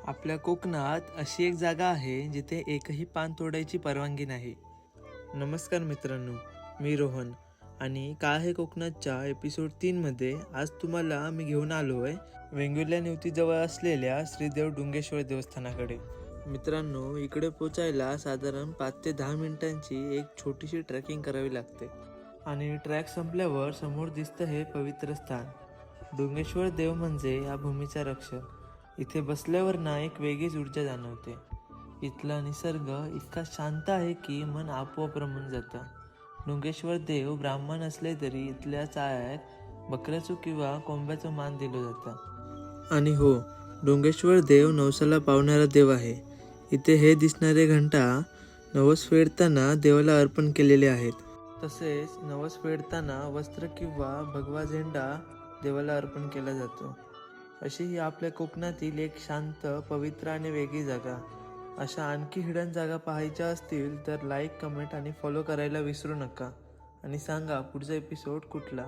आपल्या कोकणात अशी एक जागा आहे जिथे एकही पान तोडायची परवानगी नाही. नमस्कार मित्रांनो, मी रोहन आणि काय आहे कोकणातच्या एपिसोड 3मध्ये आज तुम्हाला मी घेऊन आलो आहे वेंगुर्ला निवतीजवळ असलेल्या श्रीदेव डुंगेश्वर देवस्थानाकडे. मित्रांनो, इकडे पोचायला साधारण 5 ते 10 मिनिटांची एक छोटीशी ट्रेकिंग करावी लागते आणि ट्रॅक संपल्यावर समोर दिसतं हे पवित्र स्थान. डुंगेश्वर देव म्हणजे या भूमीचा रक्षक. इथे बसल्यावर ना एक वेगळीच ऊर्जा जाणवते. इथला निसर्ग इतका शांत आहे की मन आपोआप रमून जातं. डुंगेश्वर देव ब्राह्मण असले तरी इथल्या चाळ्यात बकऱ्याचं किंवा कोंब्याचं मान दिलं जातं. आणि हो, डुंगेश्वर देव नवसाला पावणारा देव आहे. इथे हे दिसणारे घंटा नवस फेडताना देवाला अर्पण केलेले आहेत. तसेच नवस फेडताना वस्त्र किंवा भगवा झेंडा देवाला अर्पण केला जातो. अशी ही आपल्या कोकणातील एक शांत, पवित्र आणि वेगळी जागा. अशा आणखी हिडन जागा पाहायच्या असतील तर लाईक, कमेंट आणि फॉलो करायला विसरू नका. आणि सांगा पुढचा एपिसोड कुठला.